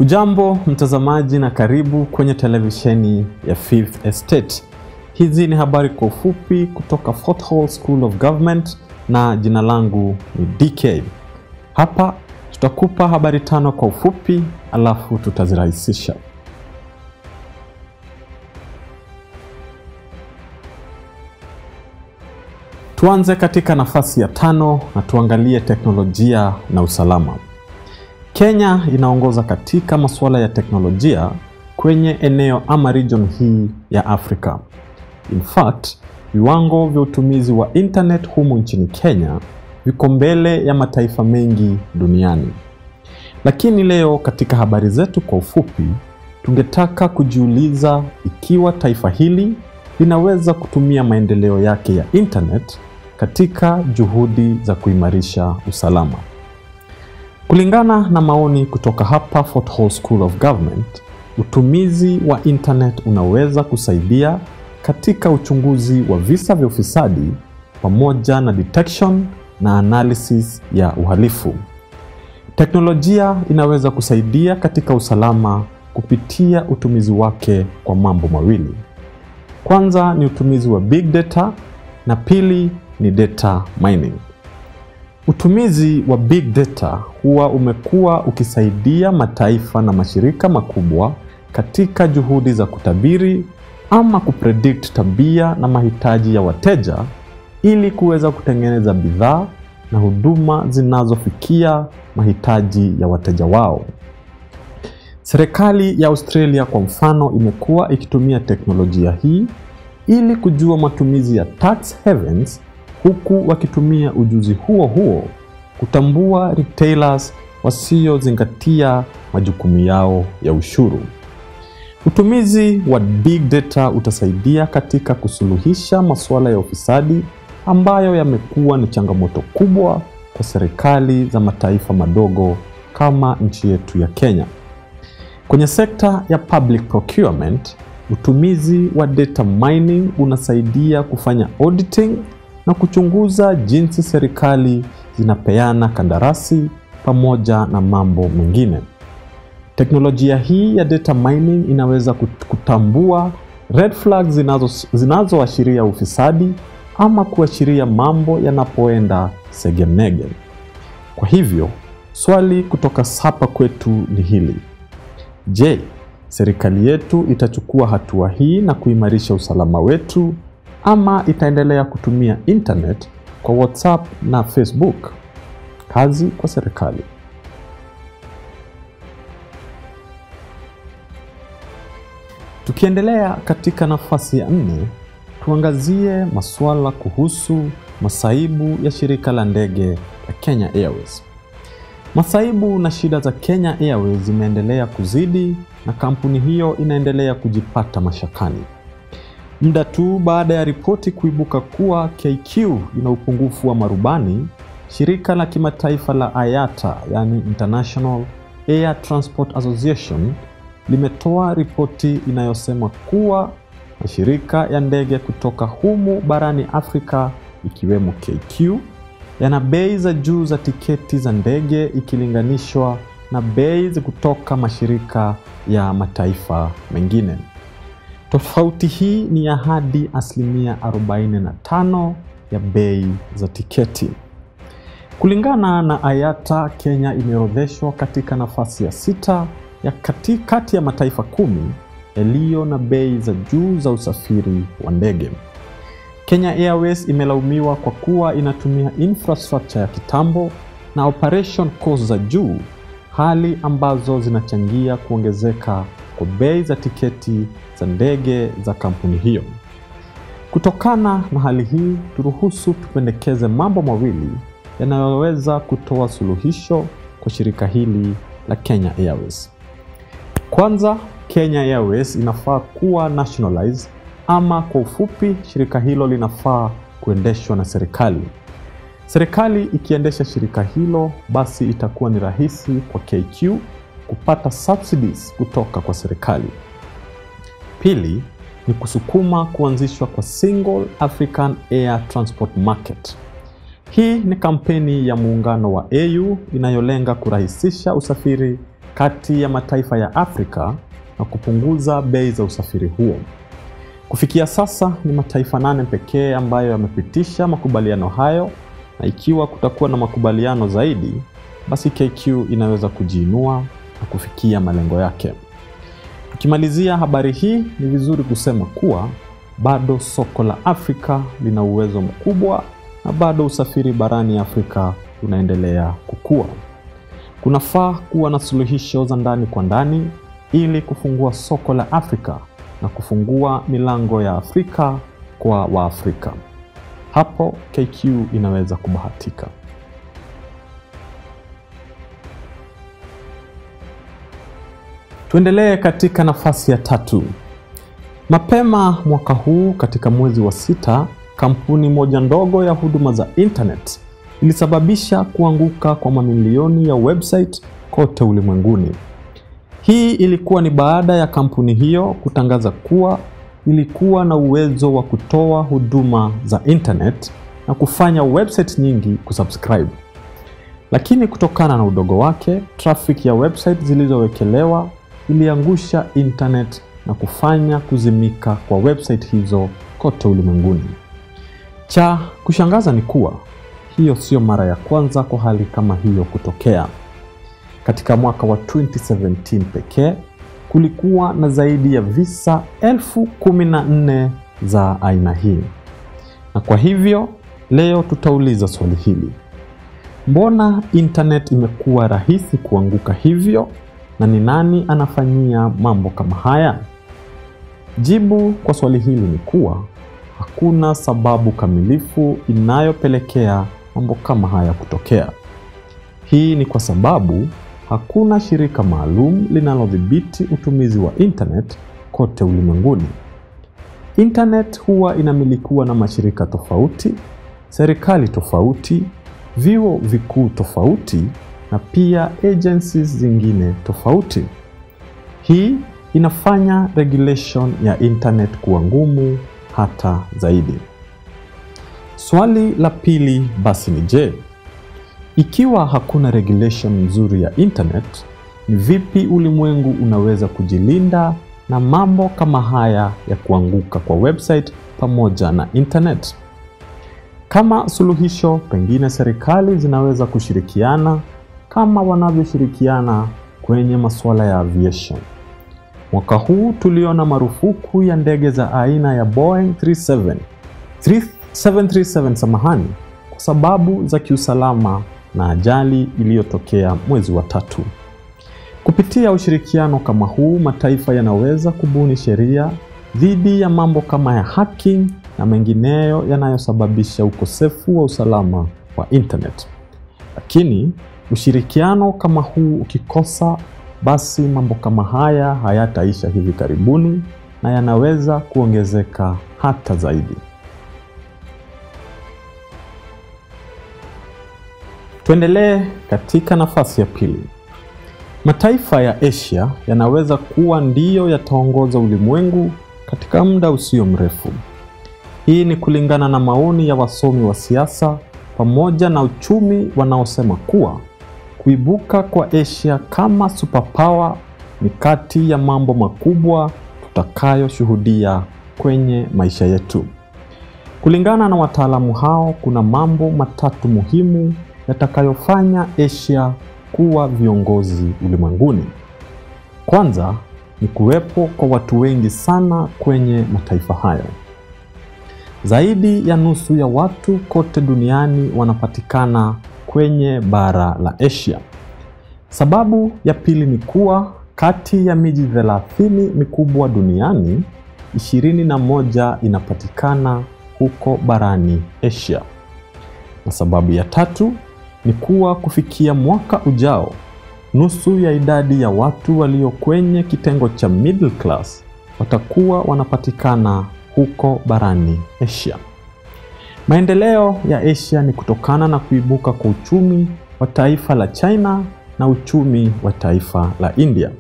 Hujambo mtazamaji na karibu kwenye televisheni ya Fifth Estate. Hizi ni habari kwa ufupi kutoka Fort Hall School of Government na jina langu ni DK. Hapa tutakupa habari 5 kwa ufupi alafu tutazirahisisha. Tuanze katika nafasi ya 5 na tuangalie teknolojia na usalama. Kenya inaongoza katika masuala ya teknolojia kwenye eneo ama region hii ya Afrika. In fact, viwango vya utumizi wa internet humu nchini Kenya viko mbele ya mataifa mengi duniani. Lakini leo katika habari zetu kwa ufupi, tungetaka kujiuliza ikiwa taifa hili linaweza kutumia maendeleo yake ya internet katika juhudi za kuimarisha usalama. Kulingana na maoni kutoka hapa Fort Hall School of Government, utumizi wa internet unaweza kusaidia katika uchunguzi wa visa vya ufisadi pamoja na detection na analysis ya uhalifu. Teknolojia inaweza kusaidia katika usalama kupitia utumizi wake kwa mambo mawili. Kwanza ni utumizi wa big data na pili ni data mining. Utumizi wa big data huwa umekuwa ukisaidia mataifa na mashirika makubwa katika juhudi za kutabiri ama kupredict tabia na mahitaji ya wateja ili kuweza kutengeneza bidhaa na huduma zinazofikia mahitaji ya wateja wao. Serikali ya Australia kwa mfano imekuwa ikitumia teknolojia hii ili kujua matumizi ya tax havens, huku wakitumia ujuzi huo kutambua retailers wasiozingatia majukumu yao ya ushuru. Utumizi wa big data utasaidia katika kusuluhisha masuala ya ufisadi ambayo yamekuwa ni changamoto kubwa kwa serikali za mataifa madogo kama nchi yetu ya Kenya. Kwenye sekta ya public procurement, utumizi wa data mining unasaidia kufanya auditing na kuchunguza jinsi serikali zinapeana kandarasi pamoja na mambo mengine. Teknolojia hii ya data mining inaweza kutambua red flags zinazoashiria ufisadi ama kuashiria mambo yanapoenda segemnege. Kwa hivyo, swali kutoka hapa kwetu ni hili. Je, serikali yetu itachukua hatua hii na kuimarisha usalama wetu ama itaendelea kutumia internet kwa WhatsApp na Facebook? Kazi kwa serikali. Tukiendelea katika nafasi ya 4, tuangazie masuala kuhusu masaibu ya shirika la ndege la Kenya Airways. Masaibu na shida za Kenya Airways zimeendelea kuzidi na kampuni hiyo inaendelea kujipata mashakani. Muda tu baada ya ripoti kuibuka kuwa KQ ina upungufu wa marubani, shirika la kimataifa la IATA, yani International Air Transport Association, limetoa ripoti inayosema kuwa mashirika ya ndege kutoka humu barani Afrika ikiwemo KQ yana bei za juu za tiketi za ndege ikilinganishwa na bei kutoka mashirika ya mataifa mengine. Tofauti hii ni ya hadi 45% ya bei za tiketi. Kulingana na IATA, Kenya imeorodheshwa katika nafasi ya 6 ya kati ya mataifa 10 yaliyo na bei za juu za usafiri wa ndege. Kenya Airways imelaumiwa kwa kuwa inatumia infrastructure ya kitambo na operation cost za juu, hali ambazo zinachangia kuongezeka kwa bei za tiketi za ndege za kampuni hiyo. Kutokana na hali hii, turuhusu tupendekeze mambo mawili yanayoweza kutoa suluhisho kwa shirika hili la Kenya Airways. Kwanza, Kenya Airways inafaa kuwa nationalized ama kwa ufupi shirika hilo linafaa kuendeshwa na serikali. Serikali ikiendesha shirika hilo, basi itakuwa ni rahisi kwa KQ kupata subsidies kutoka kwa serikali. Pili, ni kusukuma kuanzishwa kwa Single African Air Transport Market. Hii ni kampeni ya muungano wa AU inayolenga kurahisisha usafiri kati ya mataifa ya Afrika na kupunguza bei za usafiri huo. Kufikia sasa ni mataifa 8 pekee ambayo yamepitisha makubaliano hayo, na ikiwa kutakuwa na makubaliano zaidi, basi KQ inaweza kujiinua na kufikia malengo yake. Tukimalizia habari hii, ni vizuri kusema kuwa bado soko la Afrika lina uwezo mkubwa na bado usafiri barani Afrika unaendelea kukua. Kunafaa kuwa na suluhisho za ndani kwa ndani ili kufungua soko la Afrika na kufungua milango ya Afrika kwa Waafrika. Hapo KQ inaweza kubahatika. Tuendelee katika nafasi ya 3. Mapema mwaka huu katika mwezi wa 6, kampuni moja ndogo ya huduma za internet ilisababisha kuanguka kwa mamilioni ya website kote ulimwenguni. Hii ilikuwa ni baada ya kampuni hiyo kutangaza kuwa ilikuwa na uwezo wa kutoa huduma za internet na kufanya website nyingi kusubscribe. Lakini kutokana na udogo wake, traffic ya website zilizowekelewa iliangusha internet na kufanya kuzimika kwa website hizo kote ulimwenguni. Cha kushangaza ni kuwa hiyo sio mara ya kwanza kwa hali kama hiyo kutokea. Katika mwaka wa 2017 pekee, kulikuwa na zaidi ya visa 14,000 za aina hii. Na kwa hivyo, leo tutauliza swali hili. Mbona internet imekuwa rahisi kuanguka hivyo, na ni nani anafanyia mambo kama haya? Jibu kwa swali hili ni kuwa hakuna sababu kamilifu inayopelekea mambo kama haya kutokea. Hii ni kwa sababu hakuna shirika maalum linalodhibiti utumizi wa internet kote ulimwenguni. Internet huwa inamilikiwa na mashirika tofauti, serikali tofauti, vyuo vikuu tofauti na pia agencies zingine tofauti. Hii inafanya regulation ya internet kuwa ngumu hata zaidi. Swali la pili basi ni je, ikiwa hakuna regulation nzuri ya internet, ni vipi ulimwengu unaweza kujilinda na mambo kama haya ya kuanguka kwa website pamoja na internet? Kama suluhisho, pengine serikali zinaweza kushirikiana kama wanavyoshirikiana kwenye masuala ya aviation. Mwaka huu tuliona marufuku ya ndege za aina ya Boeing 737 kwa sababu za kiusalama na ajali iliyotokea mwezi wa 3. Kupitia ushirikiano kama huu, mataifa yanaweza kubuni sheria dhidi ya mambo kama ya hacking na mengineyo yanayosababisha ukosefu wa usalama wa internet. Lakini ushirikiano kama huu ukikosa, basi mambo kama haya hayataisha hivi karibuni na yanaweza kuongezeka hata zaidi. Tuendelee katika nafasi ya 2. Mataifa ya Asia yanaweza kuwa ndiyo yataongoza ulimwengu katika muda usio mrefu. Hii ni kulingana na maoni ya wasomi wa siasa pamoja na uchumi wanaosema kuwa kuibuka kwa Asia kama superpower ni kati ya mambo makubwa tutakayoshuhudia kwenye maisha yetu. Kulingana na wataalamu hao, kuna mambo 3 muhimu yatakayofanya Asia kuwa viongozi ulimwenguni. Kwanza ni kuwepo kwa watu wengi sana kwenye mataifa hayo. Zaidi ya nusu ya watu kote duniani wanapatikana kwenye bara la Asia. Sababu ya pili ni kuwa kati ya miji 30 mikubwa duniani, 21 inapatikana huko barani Asia. Na sababu ya 3 ni kuwa kufikia mwaka ujao, nusu ya idadi ya watu walio kwenye kitengo cha middle class watakuwa wanapatikana huko barani Asia. Maendeleo ya Asia ni kutokana na kuibuka kwa uchumi wa taifa la China na uchumi wa taifa la India.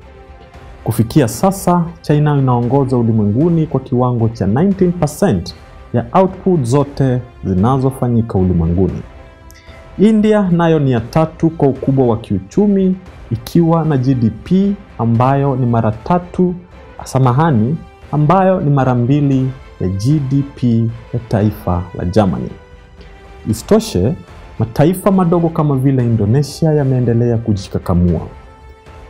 Kufikia sasa, China inaongoza ulimwenguni kwa kiwango cha 19% ya output zote zinazofanyika ulimwenguni. India nayo ni ya 3 kwa ukubwa wa kiuchumi ikiwa na GDP ambayo ni mara 3, ambayo ni mara 2 ya GDP ya taifa la Germany. Isitoshe, mataifa madogo kama vile Indonesia yameendelea kujikakamua.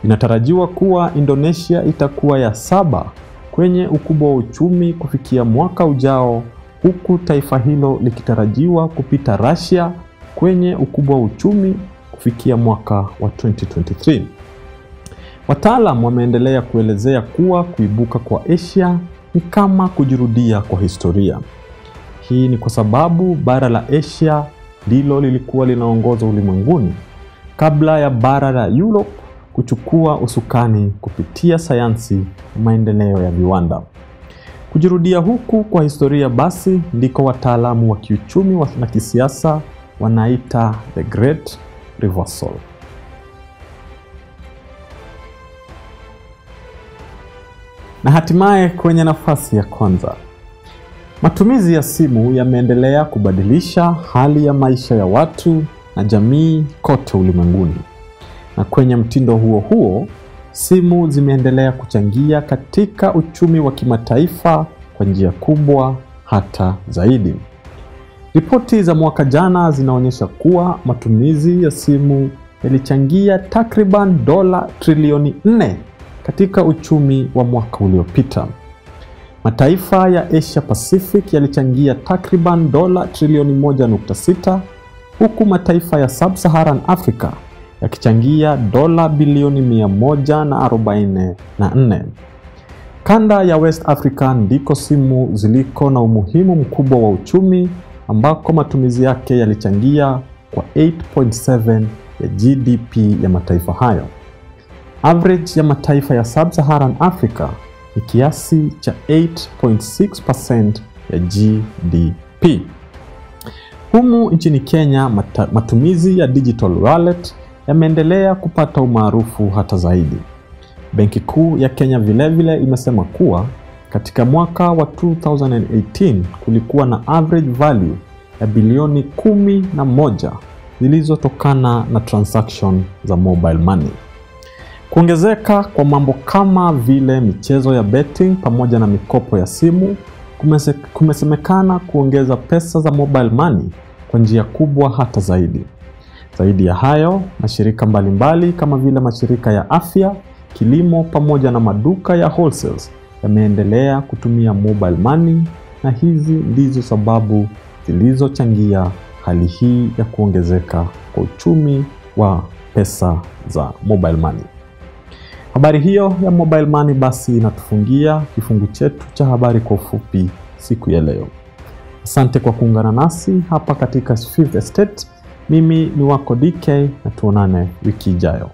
Inatarajiwa kuwa Indonesia itakuwa ya 7 kwenye ukubwa wa uchumi kufikia mwaka ujao, huku taifa hilo likitarajiwa kupita Russia kwenye ukubwa wa uchumi kufikia mwaka wa 2023. Wataalamu wameendelea kuelezea kuwa kuibuka kwa Asia ni kama kujirudia kwa historia. Hii ni kwa sababu bara la Asia ndilo lilikuwa linaongoza ulimwenguni kabla ya bara la Europe kuchukua usukani kupitia sayansi na maendeleo ya viwanda. Kujirudia huku kwa historia basi ndiko wataalamu wa kiuchumi na kisiasa wanaita the Great Reversal. Na hatimaye kwenye nafasi ya kwanza, matumizi ya simu yameendelea kubadilisha hali ya maisha ya watu na jamii kote ulimwenguni. Na kwenye mtindo huo huo, simu zimeendelea kuchangia katika uchumi wa kimataifa kwa njia kubwa hata zaidi. Ripoti za mwaka jana zinaonyesha kuwa matumizi ya simu yalichangia takriban dola trilioni 4 katika uchumi wa mwaka uliopita. Mataifa ya Asia Pacific yalichangia takriban dola trilioni 1.6, huku mataifa ya Sub-Saharan Africa yakichangia dola bilioni 144. Kanda ya West Africa ndiko simu ziliko na umuhimu mkubwa wa uchumi, ambako matumizi yake yalichangia kwa 8.7 ya GDP ya mataifa hayo. Average ya mataifa ya Sub-Saharan Africa ni kiasi cha 8.6% ya GDP. Humu nchini Kenya, matumizi ya digital wallet yameendelea kupata umaarufu hata zaidi. Benki Kuu ya Kenya vilevile imesema kuwa katika mwaka wa 2018 kulikuwa na average value ya bilioni 11 zilizotokana na transaction za mobile money. Kuongezeka kwa mambo kama vile michezo ya betting pamoja na mikopo ya simu kumesemekana kuongeza pesa za mobile money kwa njia kubwa hata zaidi. Zaidi ya hayo, mashirika mbalimbali kama vile mashirika ya afya, kilimo pamoja na maduka ya wholesales yameendelea kutumia mobile money, na hizi ndizo sababu zilizochangia hali hii ya kuongezeka kwa uchumi wa pesa za mobile money. Habari hiyo ya mobile money basi inatufungia kifungu chetu cha habari kwa ufupi siku ya leo. Asante kwa kuungana nasi hapa katika Fifth Estate. Mimi ni wako DK na tuonane wiki ijayo.